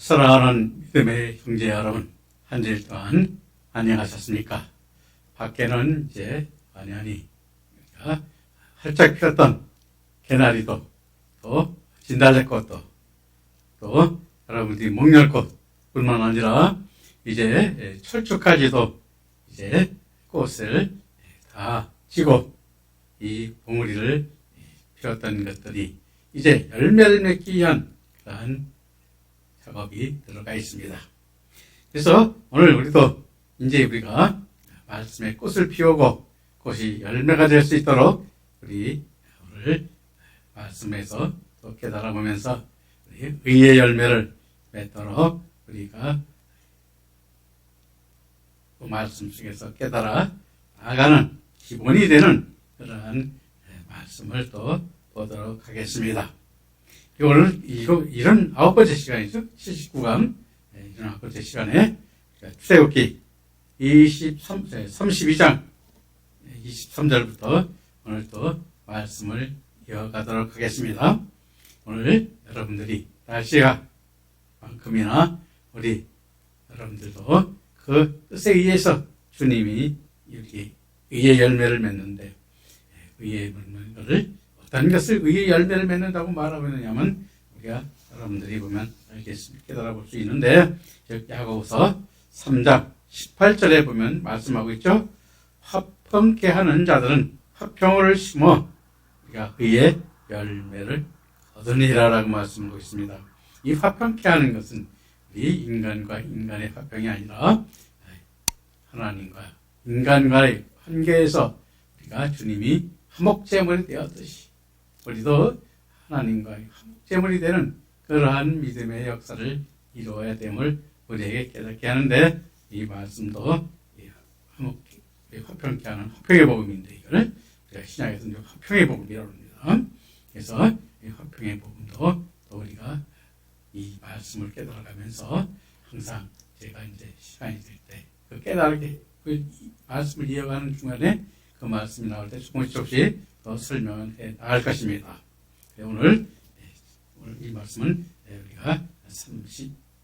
사랑하는 믿음의 형제 여러분, 한 주일 동안 안녕하셨습니까? 밖에는 이제 완연히 활짝 피었던 개나리도, 또 진달래꽃도, 또 여러분들이 목련꽃뿐만 아니라 이제 철쭉까지도 이제 꽃을 다 지고 이 봉우리를 피웠던 것들이 이제 열매를 맺기 위한 그러한 작업이 들어가 있습니다. 그래서 오늘 우리도 이제 우리가 말씀의 꽃을 피우고 꽃이 열매가 될 수 있도록 우리 오늘 말씀에서 또 깨달아 보면서 의의 열매를 맺도록 우리가 또 말씀 속에서 깨달아 나아가는 기본이 되는 그러한 말씀을 또 보도록 하겠습니다. 오늘 이런 9번째 시간이죠. 79강 이런 9번째 시간에 출애굽기 32장 23절부터 오늘 또 말씀을 이어가도록 하겠습니다. 오늘 여러분들이 날씨가 만큼이나 우리 여러분들도 그 뜻에 의해서 주님이 이렇게 의의 열매를 맺는데, 의의 열매를 어떤 것을 의의 열매를 맺는다고 말하고 있느냐면 우리가 여러분들이 보면 알겠습니다. 깨달아 볼 수 있는데, 야고보서 3장 18절에 보면 말씀하고 있죠. 화평케 하는 자들은 화평을 심어 우리가 의의 열매를 얻으리라라고 말씀하고 있습니다. 이 화평케 하는 것은 우리 인간과 인간의 화평이 아니라 하나님과 인간과의 관계에서 우리가 주님이 화목제물이 되었듯이 우리도 하나님과의 화목제물이 되는 그러한 믿음의 역사를 이루어야 됨을 우리에게 깨닫게 하는데, 이 말씀도 화평케 하는 화평의 복음인데, 이거를 우리가 신약에서 화평의 복음이라고 합니다. 그래서 이 화평의 복음도 또 우리가 이 말씀을 깨달아가면서 항상 제가 이제 시간이 될 때 그 깨달게 그 말씀을 이어가는 중간에 그 말씀이 나올 때 조금씩 더 설명해 나갈 것입니다. 오늘 이 말씀은 우리가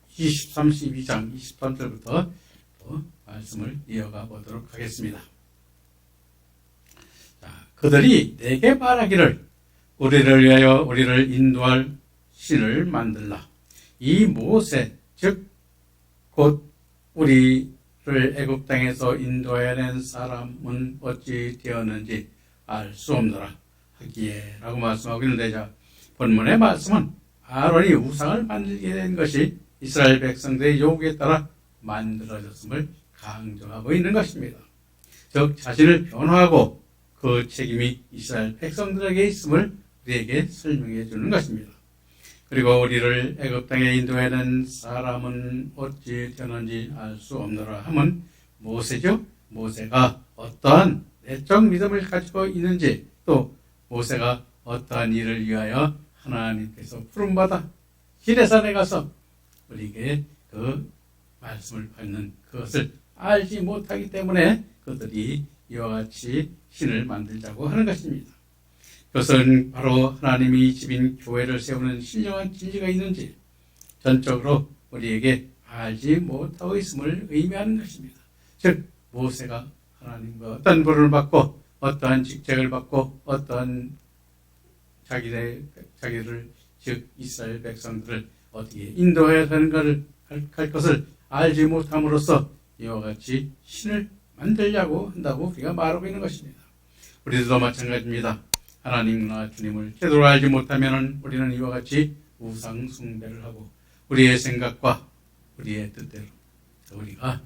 32장 23절부터 또 말씀을 이어가 보도록 하겠습니다. 자, 그들이 내게 말하기를 우리를 위하여 우리를 인도할 신을 만들라. 이 모세 즉 곧 우리를 애굽 땅에서 인도해야 낸 사람은 어찌 되었는지 알 수 없노라 하기에 라고 말씀하고 있는데, 자, 본문의 말씀은 아론이 우상을 만들게 된 것이 이스라엘 백성들의 요구에 따라 만들어졌음을 강조하고 있는 것입니다. 즉 자신을 변화하고 그 책임이 이스라엘 백성들에게 있음을 우리에게 설명해 주는 것입니다. 그리고 우리를 애굽 땅에 인도해낸 사람은 어찌 되는지 알 수 없노라 하면 모세죠. 모세가 어떠한 내적 믿음을 가지고 있는지, 또 모세가 어떠한 일을 위하여 하나님께서 부름받아 시내산에 가서 우리에게 그 말씀을 받는 그것을 알지 못하기 때문에 그들이 이와 같이 신을 만들자고 하는 것입니다. 그것은 바로 하나님이 집인 교회를 세우는 신령한 진리가 있는지 전적으로 우리에게 알지 못하고 있음을 의미하는 것입니다. 즉 모세가 하나님과 어떤 부름을 받고 어떠한 직책을 받고 어떠한 자기를 즉 이스라엘 백성들을 어떻게 인도해야 하는 것을 알지 못함으로써 이와 같이 신을 만들려고 한다고 우리가 말하고 있는 것입니다. 우리도 마찬가지입니다. 하나님과 주님을 제대로 알지 못하면 우리는 이와 같이 우상 숭배를 하고 우리의 생각과 우리의 뜻대로 우리가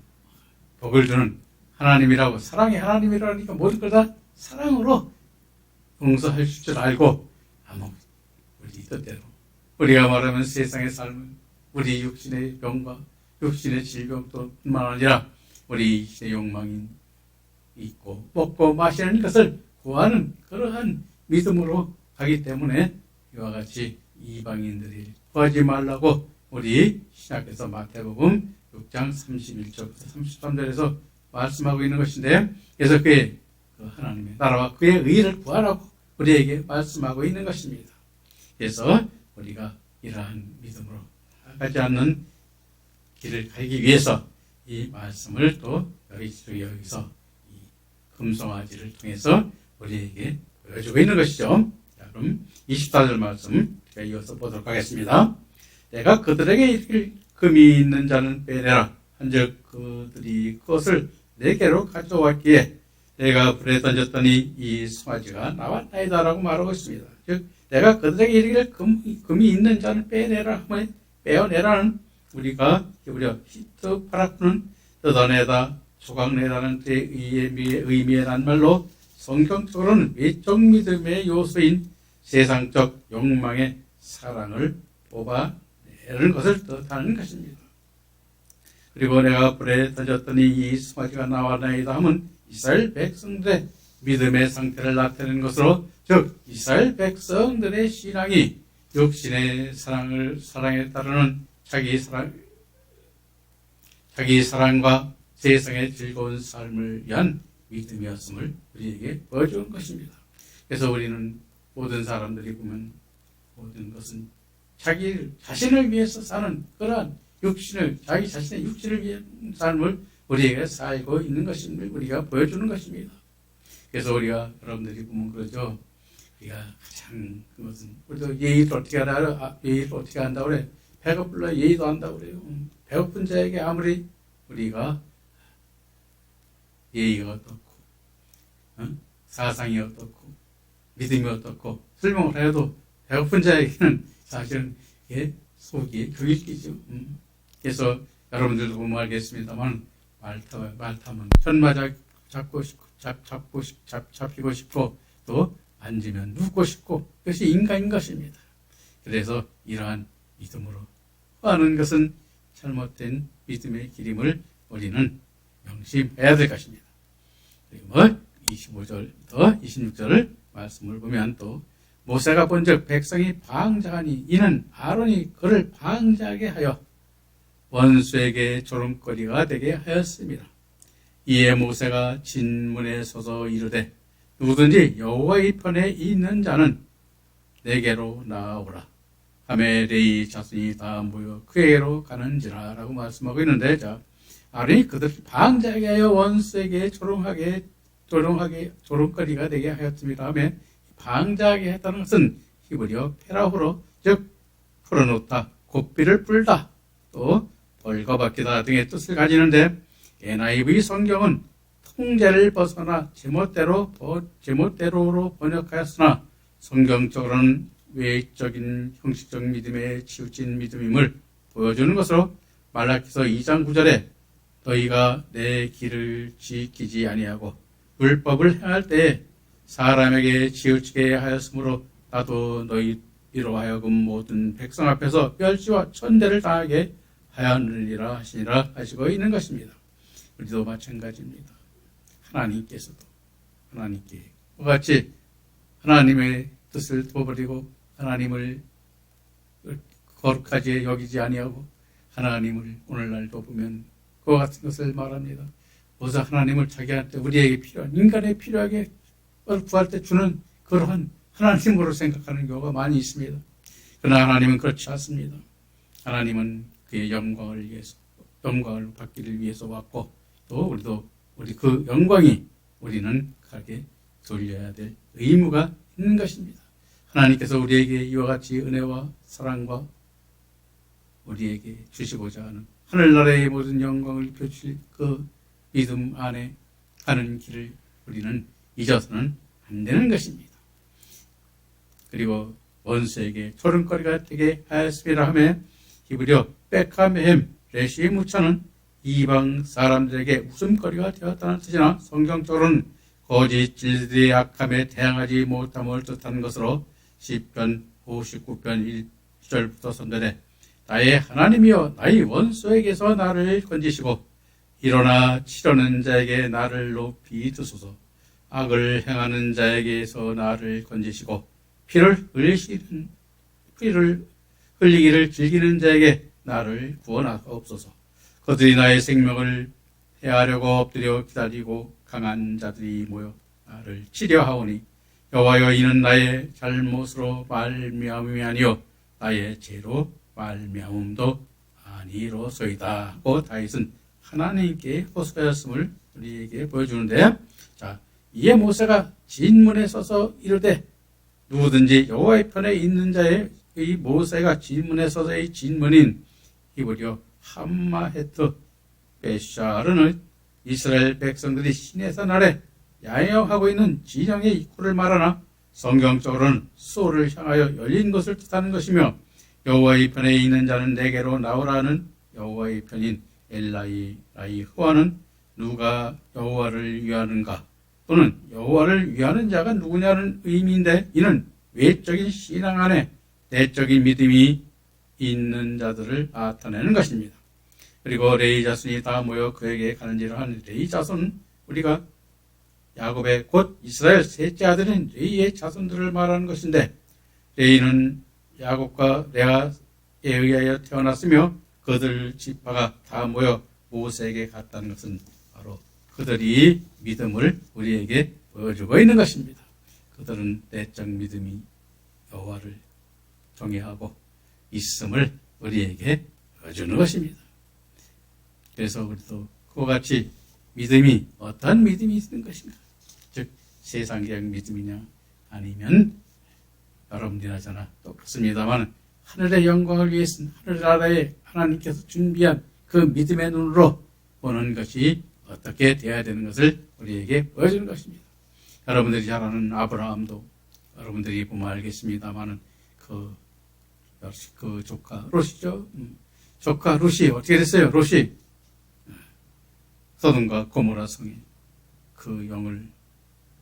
복을 주는 하나님이라고, 사랑의 하나님이라니까 모든 걸 다 사랑으로 용서할 줄 알고 우리 뜻대로 우리가 말하면 세상의 삶은 우리 육신의 병과 육신의 질병뿐만 아니라 우리 육신의 욕망이 있고 먹고 마시는 것을 구하는 그러한 믿음으로 가기 때문에 이와 같이 이방인들이 구하지 말라고 우리 신약에서 마태복음 6장 31절부터 33절에서 말씀하고 있는 것인데, 그래서 그 하나님의 나라와 그의 의를 구하라고 우리에게 말씀하고 있는 것입니다. 그래서 우리가 이러한 믿음으로 나가지 않는 길을 가기 위해서 이 말씀을 또 여기서 이 금송아지를 통해서 우리에게 보여주고 있는 것이죠. 자, 그럼 24절 말씀 제가 이어서 보도록 하겠습니다. 내가 그들에게 이르기를 금이 있는 자는 빼내라 한즉 그들이 그것을 내게로 가져왔기에 내가 불에 던졌더니 이 송아지가 나왔나이다 라고 말하고 있습니다. 즉 내가 그들에게 이르기를 금이 있는 자는 빼내라 하면 빼어내라는 우리가 히트 파라쿠는 뜯어내다 조각내다는 의미의 낱말로 성경적으로는 외적 믿음의 요소인 세상적 욕망의 사랑을 뽑아내는 것을 뜻하는 것입니다. 그리고 내가 불에 던졌더니 이 송아지가 나왔나이다 하면 이스라엘 백성들의 믿음의 상태를 나타내는 것으로, 즉 이스라엘 백성들의 신앙이 육신의 사랑에 따르는 자기 사랑과 세상의 즐거운 삶을 위한 믿음이었음을 우리에게 보여주는 것입니다. 그래서 우리는 모든 사람들이 보면 모든 것은 자기 자신을 위해서 사는 그러한 자기 자신의 육신을 위한 삶을 우리에게 살고 있는 것임을 우리가 보여주는 것입니다. 그래서 우리가 여러분들이 보면 그러죠. 우리가 가장 그것은 우리도 예의를 어떻게 하라, 예의를 어떻게 한다고 그래. 배고플라 예의도 한다고 그래요. 배고픈 자에게 아무리 우리가 예의가 어떻고, 사상이 어떻고, 믿음이 어떻고, 설명을 해도 배고픈 자에게는 사실은 속이 그일끼죠. 그래서 여러분들도 보면 알겠습니다만, 말 타면 편마자 잡히고 싶고, 또 앉으면 눕고 싶고, 그것이 인간인 것입니다. 그래서 이러한 믿음으로 하는 것은 잘못된 믿음의 길임을 우리는 명심해야 될 것입니다. 그리고 25절부터 26절 말씀을 보면 또 모세가 본즉 백성이 방자하니 이는 아론이 그를 방자하게 하여 원수에게 조롱거리가 되게 하였습니다. 이에 모세가 진문에 서서 이르되 누구든지 여호와의 편에 있는 자는 내게로 나아오라 하매 레위 자손이 다 모여 그에게로 가는지라 라고 말씀하고 있는데, 자, 아론이 그들을 방자하게 하여 원수에게 조롱거리가 되게 하였습니다. 하며 방자하게 했다는 것은 히브리어 페라후로, 즉 풀어놓다, 고삐를 뿔다, 또 벌거벗기다 등의 뜻을 가지는데, NIV 성경은 통제를 벗어나 제멋대로로 번역하였으나 성경적으로는 외적인 형식적 믿음에 치우친 믿음임을 보여주는 것으로 말라기서 2장 9절에 너희가 내 길을 지키지 아니하고 율법을 행할 때에 사람에게 치우치게 하였으므로 나도 너희로 하여금 모든 백성 앞에서 멸시와 천대를 당하게 하였느니라 하시니라 하시고 있는 것입니다. 우리도 마찬가지입니다. 하나님께서도 하나님께 같이 하나님의 뜻을 둬버리고 하나님을 거룩하게 여기지 아니하고 하나님을 오늘날도 보면 그와 같은 것을 말합니다. 모두 하나님을 자기한테 우리에게 필요한 인간에 필요하게 구할 때 주는 그러한 하나님으로 생각하는 경우가 많이 있습니다. 그러나 하나님은 그렇지 않습니다. 하나님은 그의 영광을 받기를 위해서 왔고 또 우리 그 영광이 우리는 가게 돌려야 될 의무가 있는 것입니다. 하나님께서 우리에게 이와 같이 은혜와 사랑과 우리에게 주시고자 하는 하늘나라의 모든 영광을 펼칠 그 믿음 안에 가는 길을 우리는 잊어서는 안 되는 것입니다. 그리고 원수에게 조롱거리가 되게 하였습니다 하며 히브리어 베카메헴 레시의 무차는 이방 사람들에게 웃음거리가 되었다는 뜻이나 성경적으로는 거짓 진리들의 악함에 대항하지 못함을 뜻하는 것으로 시편 59편 1절부터 선전해 나의 하나님이여 나의 원수에게서 나를 건지시고 일어나 치려는 자에게 나를 높이 드소서. 악을 행하는 자에게서 나를 건지시고 피를 흘리기를 즐기는 자에게 나를 구원하옵소서. 그들이 나의 생명을 해하려고 엎드려 기다리고 강한 자들이 모여 나를 치려하오니 여호와여 이는 나의 잘못으로 말미암음이 아니요 나의 죄로 말미암음도 아니로소이다 하고 다윗은 하나님께 호소하였음을 우리에게 보여주는데, 자, 이에 모세가 진문에 서서 이르되, 누구든지 여호와의 편에 있는 자의 이 모세가 진문에 서서의 진문인 히브리어 함마헤트 베샤르는 이스라엘 백성들이 시내산 아래 야영하고 있는 진영의 입구를 말하나 성경적으로는 수호를 향하여 열린 것을 뜻하는 것이며, 여호와의 편에 있는 자는 내게로 나오라는 여호와의 편인 엘라이라이흐와는 누가 여호와를 위하는가 또는 여호와를 위하는 자가 누구냐는 의미인데, 이는 외적인 신앙 안에 내적인 믿음이 있는 자들을 나타내는 것입니다. 그리고 레위 자손이 다 모여 그에게 가는지를 하는 레위 자손은 우리가 야곱의 곧 이스라엘 셋째 아들인 레위의 자손들을 말하는 것인데, 레위는 야곱과 레아에 의하여 태어났으며 그들 지파가 다 모여 모세에게 갔다는 것은 바로 그들이 믿음을 우리에게 보여주고 있는 것입니다. 그들은 내적 믿음이 여호와를 경외하고 있음을 우리에게 보여주는 것입니다. 그래서 우리도 그와 같이 믿음이 어떤 믿음이 있는 것인가? 즉 세상적 믿음이냐 아니면 여러분들이나 저나 똑같습니다만 하늘의 영광을 위해서는 하늘나라에 하나님께서 준비한 그 믿음의 눈으로 보는 것이 어떻게 되어야 되는 것을 우리에게 보여주는 것입니다. 여러분들이 잘 아는 아브라함도 여러분들이 보면 알겠습니다만 그 조카 롯이죠. 조카 롯이 어떻게 됐어요? 롯이 소돔과 고모라 성에 그 영을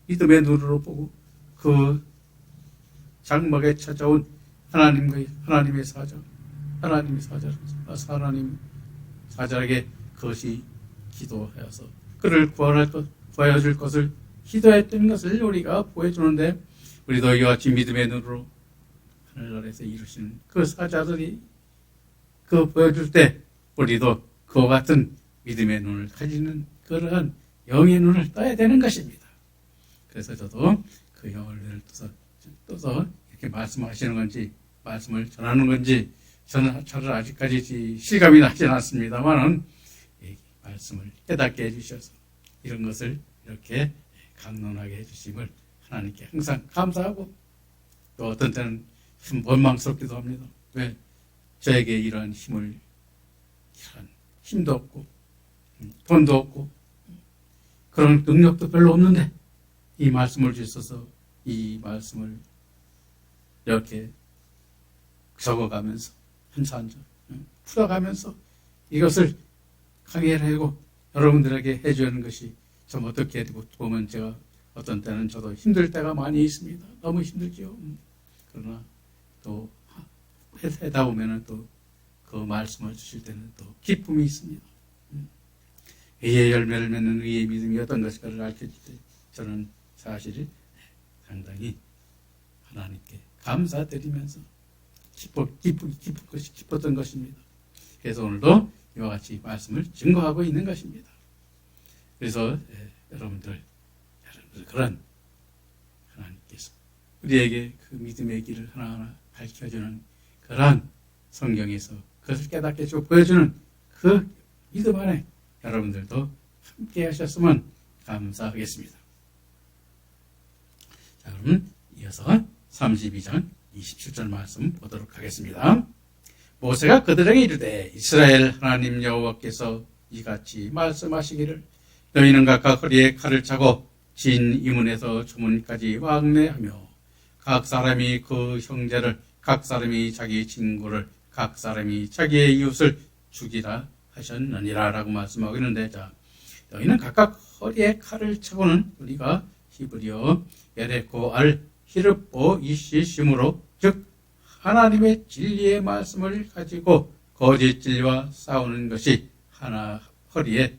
믿음의 눈으로 보고 그 장막에 찾아온 하나님의 사자, 하나님 사자에게 그것이 기도하여서 그를 구하여줄 것을 기도했던 것을 우리가 보여주는데, 우리도 이와 같이 믿음의 눈으로 하늘나라에서 이루시는 그 사자들이 그 보여줄 때 우리도 그와 같은 믿음의 눈을 가지는 그러한 영의 눈을 떠야 되는 것입니다. 그래서 저도 그 영을 떠서 이렇게 말씀하시는 건지 말씀을 전하는 건지 저는 잘 아직까지 실감이 나지 않습니다만, 말씀을 깨닫게 해주셔서 이런 것을 이렇게 강론하게 해주심을 하나님께 항상 감사하고, 또 어떤 때는 좀 원망스럽기도 합니다. 왜 저에게 이러한 이러한 힘도 없고 돈도 없고 그런 능력도 별로 없는데 이 말씀을 주셔서 이 말씀을 이렇게 적어가면서 한자 한자 풀어가면서 이것을 강의하고 여러분들에게 해주는 것이 좀 어떻게 보면 제가 어떤 때는 저도 힘들 때가 많이 있습니다. 너무 힘들지요. 그러나 또 하다 보면은 또 그 말씀을 주실 때는 또 기쁨이 있습니다. 의의 열매를 맺는 의의 믿음이 어떤 것인가를 알려줄 때 저는 사실 상당히 하나님께 감사드리면서 기뻤던 것입니다. 그래서 오늘도 이와 같이 말씀을 증거하고 있는 것입니다. 그래서 여러분들 그런 하나님께서 우리에게 그 믿음의 길을 하나하나 밝혀주는 그러한 성경에서 그것을 깨닫게 보여주는 그 믿음 안에 여러분들도 함께 하셨으면 감사하겠습니다. 자, 그럼 이어서 32장 27절 말씀 보도록 하겠습니다. 모세가 그들에게 이르되 이스라엘 하나님 여호와께서 이같이 말씀하시기를 너희는 각각 허리에 칼을 차고 진 이문에서 주문까지 왕래하며 각 사람이 그 형제를 각 사람이 자기 친구를 각 사람이 자기의 이웃을 죽이라 하셨느니라 라고 말씀하고 있는데, 자, 너희는 각각 허리에 칼을 차고는 우리가 히브리어 에레코 알 히르보 이시심으로 즉 하나님의 진리의 말씀을 가지고 거짓 진리와 싸우는 것이 하나 허리에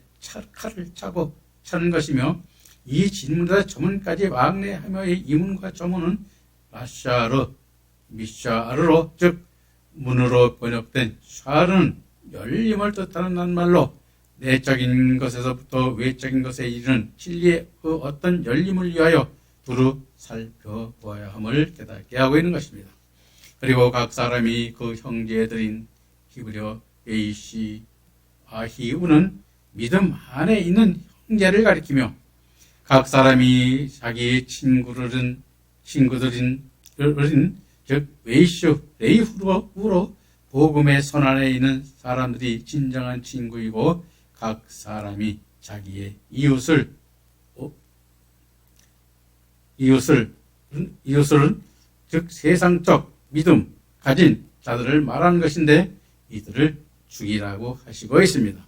칼을 차고 차는 것이며, 이 진문과 저문까지 왕래하며 이 이문과 저문은 라샤르 미샤르로 즉 문으로 번역된 샤르는 열림을 뜻하는 낱말로 내적인 것에서부터 외적인 것에 이르는 진리의 그 어떤 열림을 위하여 두루 살펴보아야 함을 깨닫게 하고 있는 것입니다. 그리고 각 사람이 그 형제들인 히브리어 웨이시 아히우는 믿음 안에 있는 형제를 가리키며 각 사람이 자기 친구들인 즉 웨이슈 레이후로 복음의 선 안에 있는 사람들이 진정한 친구이고 각 사람이 자기의 이웃을 즉 세상적 믿음 가진 자들을 말하는 것인데 이들을 죽이라고 하시고 있습니다.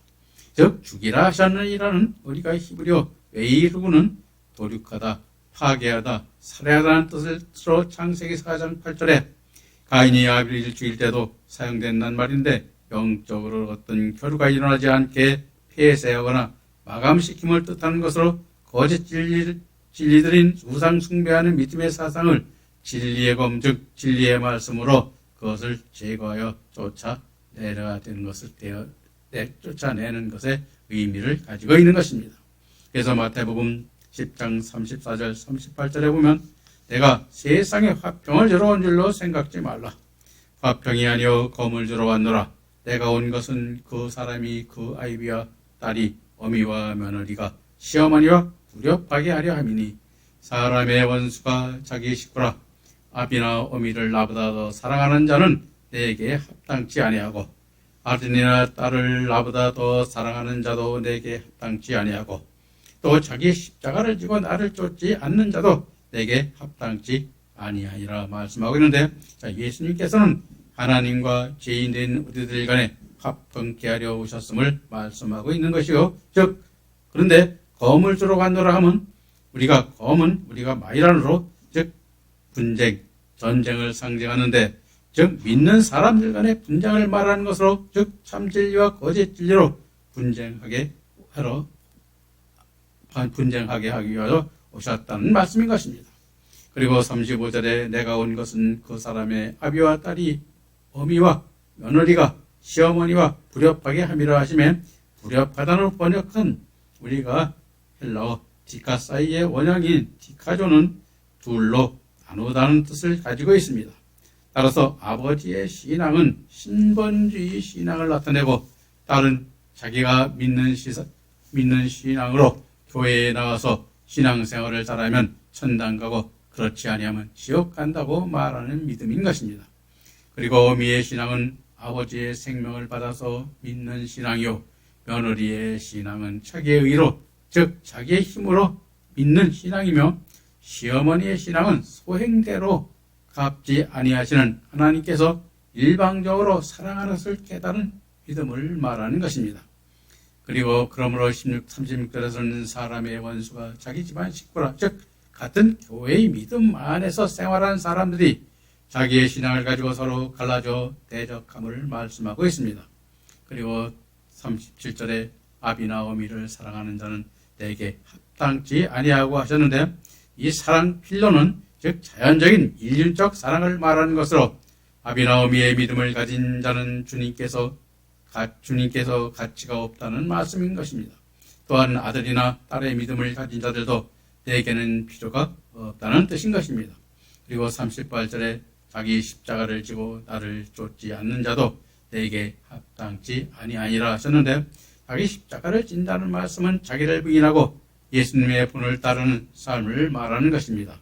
즉 죽이라 하셨느니라는 우리가 히브리어 웨이르구는 도륙하다, 파괴하다, 살해하다는 뜻으로 창세기 4장 8절에 가인이 아벨을 죽일 때도 사용된 낱말인데 영적으로 어떤 결과가 일어나지 않게 폐쇄하거나 마감시킴을 뜻하는 것으로 거짓 진리들인 우상 숭배하는 믿음의 사상을 진리의 검, 즉 진리의 말씀으로 그것을 제거하여 쫓아내려야 되는 것을 쫓아내는 것의 의미를 가지고 있는 것입니다. 그래서 마태복음 10장 34절 38절에 보면 내가 세상에 화평을 주러 온 줄로 생각지 말라. 화평이 아니요 검을 주러 왔노라. 내가 온 것은 그 사람이 그 아이비와 딸이 어미와 며느리가 시어머니와 불협하게 하려 함이니 사람의 원수가 자기 식구라. 아비나 어미를 나보다 더 사랑하는 자는 내게 합당치 아니하고 아들이나 딸을 나보다 더 사랑하는 자도 내게 합당치 아니하고 또 자기 십자가를 지고 나를 쫓지 않는 자도 내게 합당치 아니하니라 말씀하고 있는데, 자, 예수님께서는 하나님과 죄인된 우리들 간에 화평케 하려 오셨음을 말씀하고 있는 것이요. 즉 그런데 검을 주러 간노라 하면 검은 우리가 마이란으로 즉 분쟁, 전쟁을 상징하는데 즉 믿는 사람들 간의 분쟁을 말하는 것으로 즉 참진리와 거짓 진리로 분쟁하게 하기 위하여 오셨다는 말씀인 것입니다. 그리고 35절에 내가 온 것은 그 사람의 아비와 딸이 어미와 며느리가 시어머니와 불협하게 함이라 하시면 불협하다로 번역한 우리가 헬라어 디카사이의 원형인 디카조는 둘로 나누다는 뜻을 가지고 있습니다. 따라서 아버지의 신앙은 신본주의 신앙을 나타내고 딸은 자기가 믿는 신앙으로 교회에 나와서 신앙생활을 잘하면 천당 가고 그렇지 아니하면 지옥 간다고 말하는 믿음인 것입니다. 그리고 어미의 신앙은 아버지의 생명을 받아서 믿는 신앙이요 며느리의 신앙은 자기의 의로 즉 자기의 힘으로 믿는 신앙이며 시어머니의 신앙은 소행대로 갚지 아니하시는 하나님께서 일방적으로 사랑하는 것을 깨달은 믿음을 말하는 것입니다. 그리고 그러므로 36절에서는 사람의 원수가 자기 집안 식구라 즉 같은 교회의 믿음 안에서 생활하는 사람들이 자기의 신앙을 가지고 서로 갈라져 대적함을 말씀하고 있습니다. 그리고 37절에 아비나 어미를 사랑하는 자는 내게 합당치 아니하고 하셨는데 이 사랑 필로는 즉 자연적인 인륜적 사랑을 말하는 것으로 아비나 어미의 믿음을 가진 자는 주님께서 가치가 없다는 말씀인 것입니다. 또한 아들이나 딸의 믿음을 가진 자들도 내게는 필요가 없다는 뜻인 것입니다. 그리고 38절에 자기 십자가를 지고 나를 쫓지 않는 자도 내게 합당치 아니하니라 하셨는데 자기 십자가를 진다는 말씀은 자기를 부인하고 예수님의 분을 따르는 삶을 말하는 것입니다.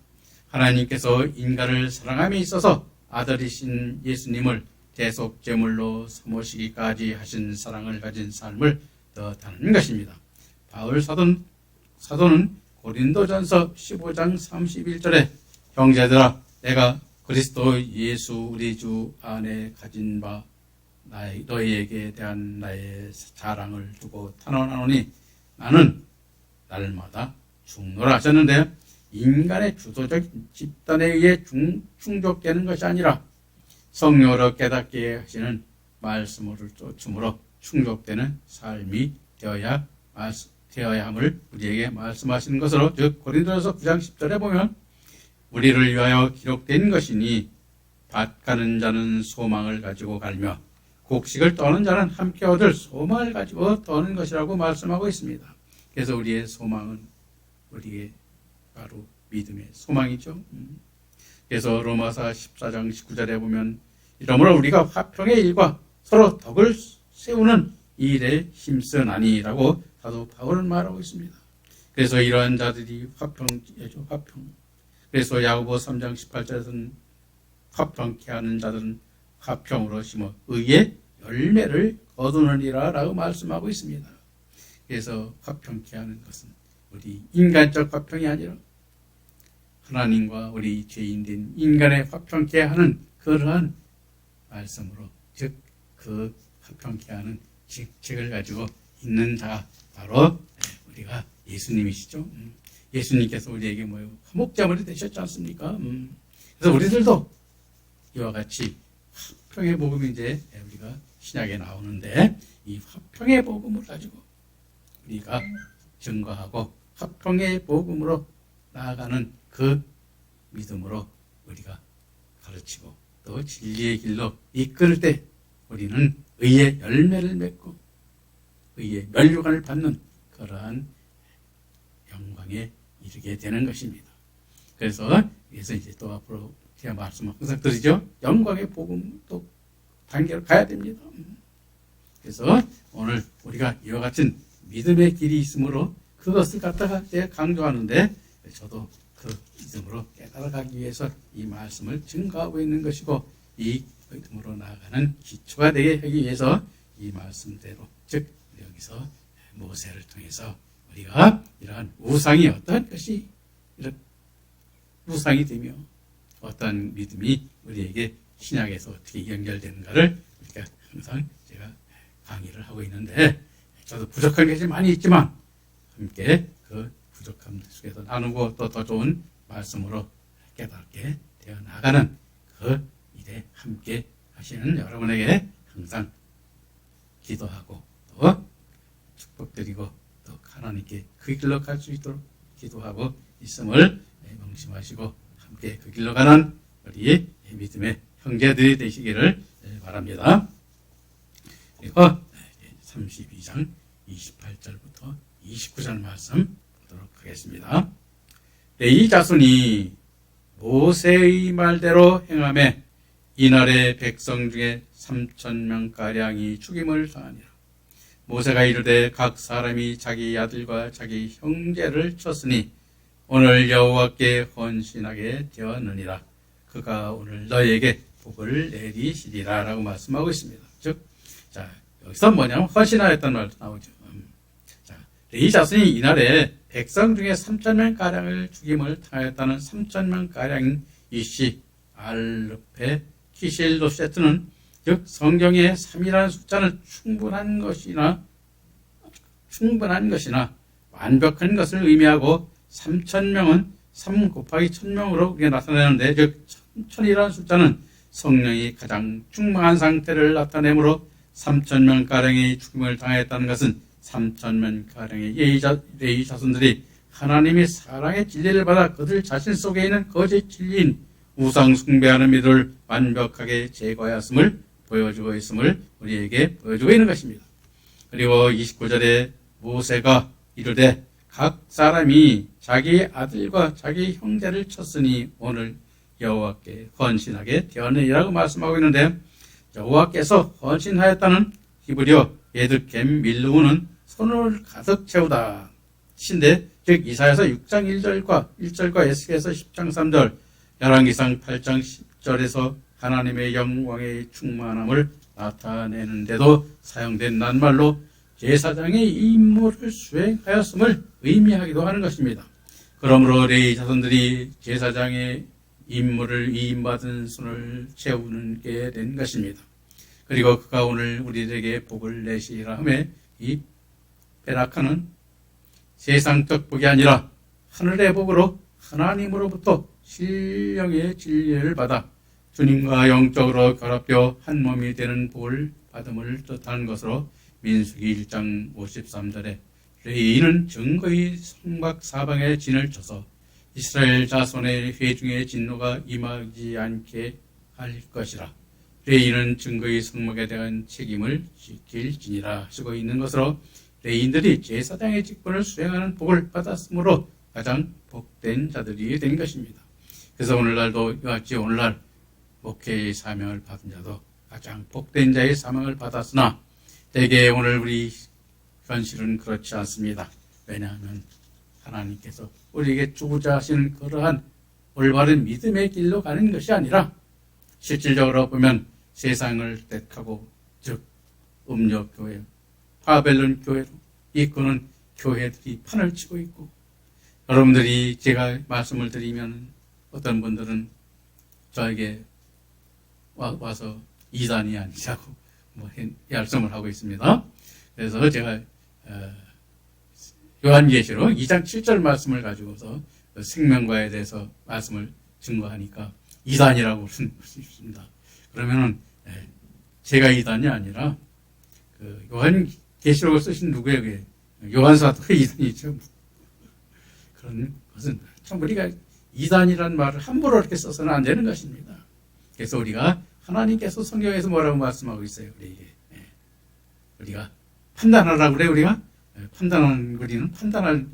하나님께서 인간을 사랑함에 있어서 아들이신 예수님을 대속제물로 삼으시기까지 하신 사랑을 가진 삶을 뜻하는 것입니다. 바울 사도는 고린도전서 15장 31절에 형제들아 내가 그리스도 예수 우리 주 안에 가진 바 너희에게 대한 나의 자랑을 두고 탄원하노니 나는 날마다 죽노라 하셨는데 인간의 주도적 집단에 의해 충족되는 것이 아니라 성령으로 깨닫게 하시는 말씀을 쫓음으로 충족되는 삶이 되어야 함을 우리에게 말씀하시는 것으로 즉 고린도전서 9장 10절에 보면 우리를 위하여 기록된 것이니 밭 가는 자는 소망을 가지고 갈며 곡식을 떠는 자는 함께 얻을 소망을 가지고 떠는 것이라고 말씀하고 있습니다. 그래서 우리의 소망은 우리의 바로 믿음의 소망이죠. 그래서 로마서 14장 19절에 보면 이러므로 우리가 화평의 일과 서로 덕을 세우는 일에 힘쓰나니라고 사도 바울은 말하고 있습니다. 그래서 이러한 자들이 화평이죠. 화평. 그래서 야고보 3장 18절에서는 화평케 하는 자들은 화평으로 심어 의의 열매를 거두느니라 라고 말씀하고 있습니다. 그래서 화평케 하는 것은 우리 인간적 화평이 아니라 하나님과 우리 죄인된 인간의 화평케 하는 그러한 말씀으로, 즉 그 화평케 하는 직책을 가지고 있는 자, 바로 우리가 예수님이시죠. 예수님께서 우리에게 뭐요? 화목제물이 되셨지 않습니까? 그래서 우리들도 이와 같이 화평의 복음이 이제 우리가 신약에 나오는데, 이 화평의 복음을 가지고 우리가 증거하고 화평의 복음으로 나아가는 그 믿음으로 우리가 가르치고 또 진리의 길로 이끌 때 우리는 의의 열매를 맺고 의의 면류관을 받는 그러한 영광에 이르게 되는 것입니다. 그래서 이제 또 앞으로 제가 말씀을 항상 드리죠. 영광의 복음 또 단계로 가야 됩니다. 그래서 오늘 우리가 이와 같은 믿음의 길이 있으므로 그것을 갖다가 제가 강조하는데, 저도 그 믿음으로 깨달아가기 위해서 이 말씀을 증거하고 있는 것이고, 이 믿음으로 나아가는 기초가 되게 하기 위해서 이 말씀대로, 즉 여기서 모세를 통해서 우리가 이러한 우상이 어떤 것이 이런 우상이 되며 어떤 믿음이 우리에게 신약에서 어떻게 연결되는가를 우리가 항상 제가 강의를 하고 있는데, 저도 부족한 것이 많이 있지만 함께 그 부족함 속에서 나누고 또 더 좋은 말씀으로 깨닫게 되어 나가는 그 일에 함께 하시는 여러분에게 항상 기도하고 또 축복드리고 또 하나님께 그 길로 갈 수 있도록 기도하고 있음을 명심하시고 함께 그 길로 가는 우리 믿음의 형제들이 되시기를 바랍니다. 그리고 32장 28절부터 29절 말씀 보도록 하겠습니다. 이 자손이 모세의 말대로 행하매 이날에 백성 중에 3,000명가량이 죽임을 당하니라. 모세가 이르되 각 사람이 자기 아들과 자기 형제를 쳤으니 오늘 여호와께 헌신하게 되었느니라. 그가 오늘 너에게 복을 내리시리라 라고 말씀하고 있습니다. 즉, 자, 여기서 뭐냐면 헌신하였다는 말도 나오죠. 자, 이 자손이 이날에 백성 중에 3,000명가량을 죽임을 당하였다는 3,000명가량인 이시 알르페 키실도세트는 즉 성경의 3이라는 숫자는 충분한 것이나 완벽한 것을 의미하고 3,000명은 3 곱하기 1,000명으로 우리가 나타내는데, 즉 1,000이라는 숫자는 성령이 가장 충만한 상태를 나타내므로 3,000명가량의 죽임을 당했다는 것은 3,000명가량의 레위 자손들이 하나님의 사랑의 진리를 받아 그들 자신 속에 있는 거짓 진리인 우상 숭배하는 믿음을 완벽하게 제거하였음을 보여주고 있음을 우리에게 보여주고 있는 것입니다. 그리고 29절에 모세가 이르되 각 사람이 자기 아들과 자기 형제를 쳤으니 오늘 여호와께 헌신하게 되었느니라고 말씀하고 있는데, 여호와께서 헌신하였다는 히브리어 예드켐 밀루우는 손을 가득 채우다 신데, 즉 이사야서 6장 1절과 에스겔서 10장 3절, 열왕기상 8장 10절에서 하나님의 영광의 충만함을 나타내는데도 사용된 낱말로 제사장의 임무를 수행하였음을 의미하기도 하는 것입니다. 그러므로 레위 자손들이 제사장의 임무를 위임받은 손을 채우는 게 된 것입니다. 그리고 그가 오늘 우리에게 복을 내시리라 하매, 이 베라카는 세상적 복이 아니라 하늘의 복으로 하나님으로부터 신령의 진리를 받아 주님과 영적으로 결합되어 한 몸이 되는 복을 받음을 뜻하는 것으로 민수기 1장 53절에 레위인은 증거의 성막 사방에 진을 쳐서 이스라엘 자손의 회중의 진노가 임하지 않게 할 것이라. 레위인은 증거의 성막에 대한 책임을 지킬지니라 하시고 있는 것으로, 레위인들이 제사장의 직분을 수행하는 복을 받았으므로 가장 복된 자들이 된 것입니다. 그래서 오늘날도 이와 같이 오늘날 목회의 사명을 받은 자도 가장 복된 자의 사명을 받았으나, 대개 오늘 우리 현실은 그렇지 않습니다. 왜냐하면 하나님께서 우리에게 주고자 하시는 그러한 올바른 믿음의 길로 가는 것이 아니라 실질적으로 보면 세상을 택하고, 즉 음료교회, 바벨론 교회로 이끄는 교회들이 판을 치고 있고, 여러분들이 제가 말씀을 드리면 어떤 분들은 저에게 와서 이단이 아니냐고 말씀을 하고 있습니다. 그래서 제가 요한계시록 2장 7절 말씀을 가지고서 생명과에 대해서 말씀을 증거하니까 이단이라고 부를 수 있습니다. 그러면은 제가 이단이 아니라 그 요한계시록을 쓰신 누구에게 요한사도가 이단이죠. 그런 것은 참 우리가 이단이라는 말을 함부로 이렇게 써서는 안 되는 것입니다. 그래서 우리가 하나님께서 성경에서 뭐라고 말씀하고 있어요, 우리에게. 우리가 판단하라고 그래, 우리가? 판단하는 우리는 판단할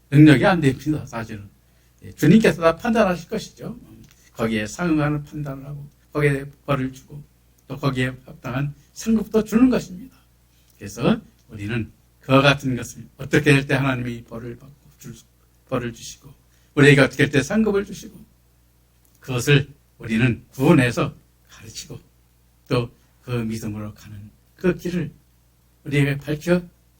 능력이 안 됩니다, 사실은. 주님께서 다 판단하실 것이죠. 거기에 상응하는 판단을 하고, 거기에 벌을 주고, 또 거기에 합당한 상급도 주는 것입니다. 그래서 우리는 그와 같은 것을 어떻게 할 때 하나님이 벌을 받고, 벌을 주시고, 우리에게 어떻게 할 때 상급을 주시고, 그것을 우리는 구원해서 가르치고, 또 그 믿음으로 가는 그 길을 우리에게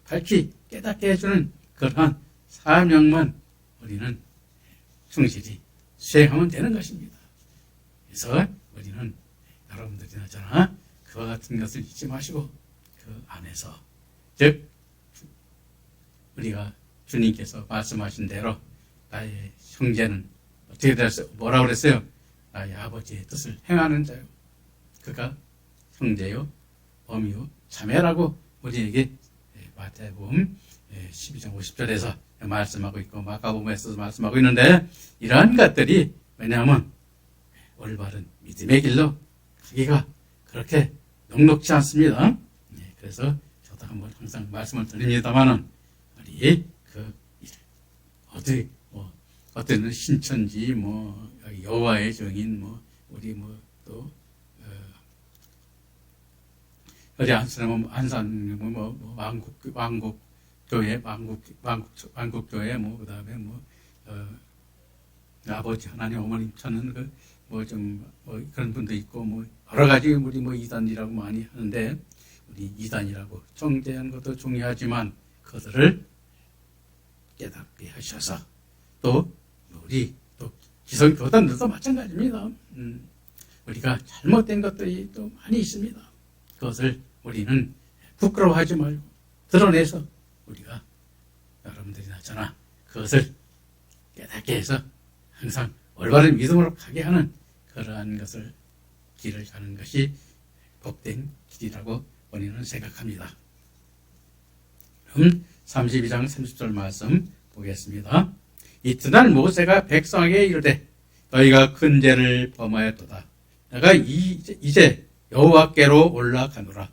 밝히 깨닫게 해주는 그러한 사명만 우리는 충실히 수행하면 되는 것입니다. 그래서 우리는 여러분들이나 저나 그와 같은 것을 잊지 마시고 그 안에서, 즉 우리가 주님께서 말씀하신 대로 나의 형제는 어떻게 됐어요? 뭐라고 그랬어요? 나의 아버지의 뜻을 행하는 자요, 그가 형제요, 어미요, 자매라고 우리에게 마태복음 12장 50절에서 말씀하고 있고, 마가복음에서도 말씀하고 있는데, 이러한 것들이 왜냐하면 올바른 믿음의 길로 가기가 그렇게 녹록지 않습니다. 그래서 저도 한번 항상 말씀을 드립니다만은, 우리 그 어디 어떤 신천지 여호와의 증인 우리 또 어디 안산 왕국교회 왕국교회 그다음에 아버지 하나님 어머님 찾는 그런 분도 있고 여러 가지 우리 이단이라고 많이 하는데, 우리 이단이라고 정죄하는 것도 중요하지만 그들을 깨닫게 하셔서, 또 우리 또 기성교단들도 마찬가지입니다. 우리가 잘못된 것들이 또 많이 있습니다. 그것을 우리는 부끄러워하지 말고 드러내서 우리가 여러분들이나 저나 그것을 깨닫게 해서 항상 올바른 믿음으로 가게 하는 그러한 것을 길을 가는 것이 복된 길이라고 우리는 생각합니다. 그럼 32장 30절 말씀 보겠습니다. 이튿날 모세가 백성에게 이르되 너희가 큰 죄를 범하였도다. 내가 이제 여호와께로 올라가노라.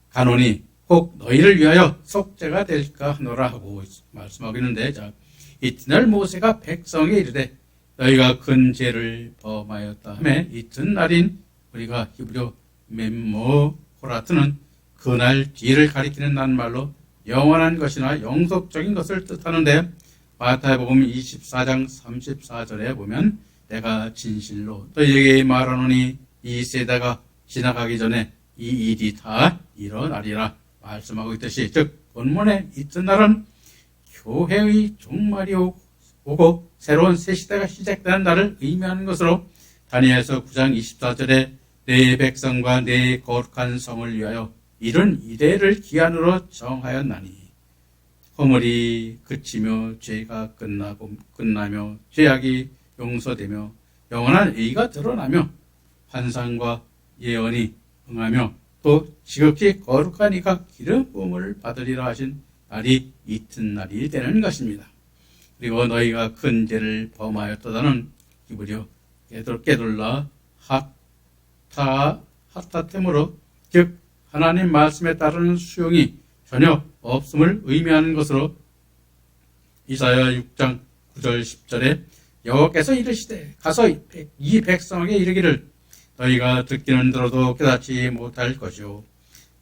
가노니 혹 너희를 위하여 속죄가 될까 하노라 하고 말씀하고 있는데, 자, 이튿날 모세가 백성에게 이르되 너희가 큰 죄를 범하였다 하매, 이튿날인 우리가 히브리어 멤모 호라트는 그날 뒤를 가리키는 낱말로 영원한 것이나 영속적인 것을 뜻하는데, 마태복음 24장 34절에 보면 내가 진실로 너희에게 말하노니 이 세대가 지나가기 전에 이 일이 다 일어나리라 말씀하고 있듯이, 즉 본문의 이튿날은 교회의 종말이 오고 새로운 새 시대가 시작되는 날을 의미하는 것으로 다니엘서 9장 24절에 내 백성과 내 거룩한 성을 위하여 이른 이래를 기한으로 정하였나니, 허물이 그치며 죄가 끝나며 죄악이 용서되며 영원한 의가 드러나며 환상과 예언이 응하며 또 지극히 거룩한 이가 기름 부음을 받으리라 하신 날이 이튿날이 되는 것입니다. 그리고 너희가 큰 죄를 범하였다는 히브리어 게돌라 하타템으로, 즉 하나님 말씀에 따르는 수용이 전혀 없음을 의미하는 것으로 이사야 6장 9절 10절에 여호와께서 이르시되 가서 이 백성에게 이르기를 너희가 듣기는 들어도 깨닫지 못할 것이요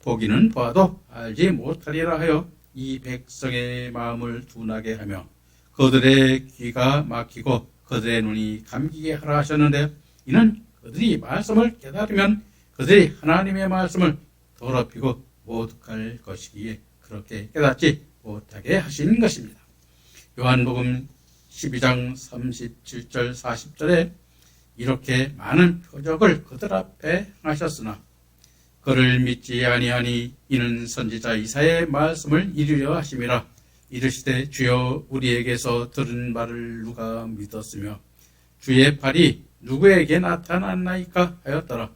보기는 보아도 알지 못하리라 하여 이 백성의 마음을 둔하게 하며 그들의 귀가 막히고 그들의 눈이 감기게 하라 하셨는데, 이는 그들이 말씀을 깨달으면 그들이 하나님의 말씀을 더럽히고 모독할 것이기에 그렇게 깨닫지 못하게 하신 것입니다. 요한복음 12장 37절 40절에 이렇게 많은 표적을 그들 앞에 하셨으나 그를 믿지 아니하니 이는 선지자 이사야의 말씀을 이루려 하심이라. 이르시되 주여 우리에게서 들은 말을 누가 믿었으며 주의 팔이 누구에게 나타났나이까 하였더라.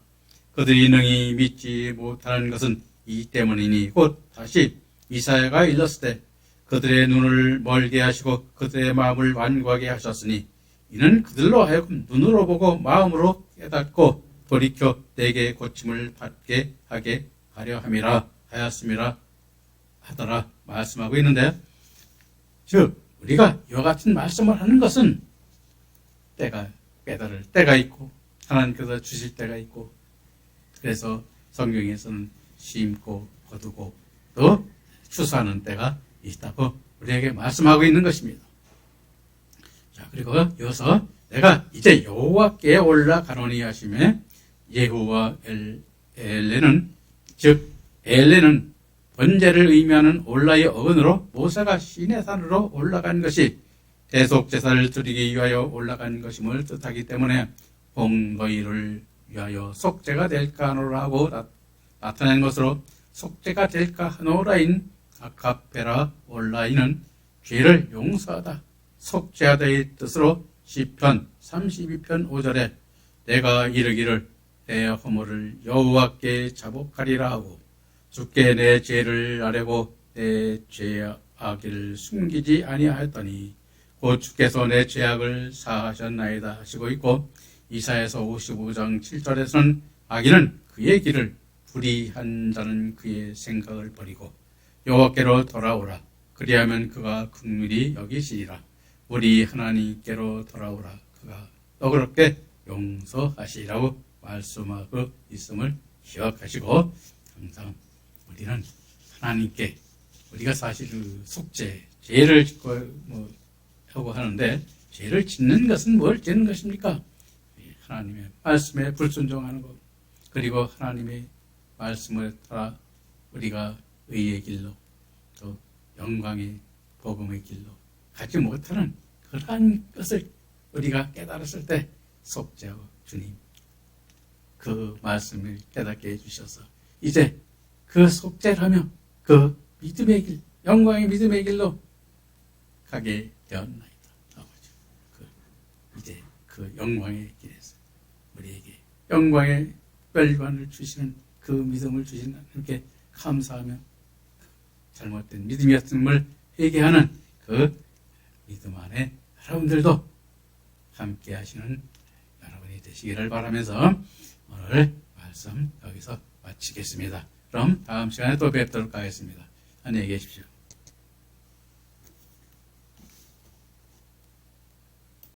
그들이 능히 믿지 못하는 것은 이 때문이니 곧 다시 이사야가 일렀을 때 그들의 눈을 멀게 하시고 그들의 마음을 완고하게 하셨으니 이는 그들로 하여금 눈으로 보고 마음으로 깨닫고 돌이켜 내게 고침을 받게 하게 하려 함이라 하였음이라 하더라 말씀하고 있는데, 즉 우리가 이와 같은 말씀을 하는 것은 때가 깨달을 때가 있고 하나님께서 주실 때가 있고, 그래서 성경에서는 심고 거두고 또 추수하는 때가 있다고 우리에게 말씀하고 있는 것입니다. 자, 그리고 이어서 내가 이제 여호와께 올라가노니 하시매, 예후와 엘레는, 즉 엘레는 번제를 의미하는 올라의 어근으로 모세가 시내산으로 올라간 것이 대속제사를 드리기 위하여 올라간 것임을 뜻하기 때문에 봉거이를 위하여 속죄가 될까 하노라 하고 나타낸 것으로 속죄가 될까 하노라인 아카페라 올라이는 죄를 용서하다 속죄하다의 뜻으로 시편 32편 5절에 내가 이르기를 내 허물을 여호와께 자복하리라 하고 주께 내 죄를 아뢰고 내 죄악을 숨기지 아니하였더니 곧 주께서 내 죄악을 사하셨나이다 하시고 있고, 이사야서 55장 7절에서는 악인은 그의 길을 불의한 자는 그의 생각을 버리고 여호와께로 돌아오라 그리하면 그가 긍휼히 여기시리라. 우리 하나님께로 돌아오라 그가 너그럽게 용서하시리라고 말씀하고 있음을 기억하시고, 항상 우리는 하나님께 우리가 사실 속죄, 죄를 짓고 하고 하는데, 죄를 짓는 것은 뭘 짓는 것입니까? 하나님의 말씀에 불순종하는 것, 그리고 하나님의 말씀을 따라 우리가 의의 길로 또 영광의 복음의 길로 가지 못하는 그러한 것을 우리가 깨달았을 때 속죄하고 주님 그 말씀을 깨닫게 해주셔서 이제 그 속죄를 하며 그 믿음의 길, 영광의 믿음의 길로 가게 되었나이다. 이제 그 영광의 길에서 우리에게 영광의 멸관을 주시는 그 믿음을 주시는 하나님께 감사하며 잘못된 믿음이었음을 회개하는 그 믿음 안에 여러분들도 함께 하시는 여러분이 되시기를 바라면서 오늘 말씀 여기서 마치겠습니다. 그럼 다음 시간에 또 뵙도록 하겠습니다. 안녕히 계십시오.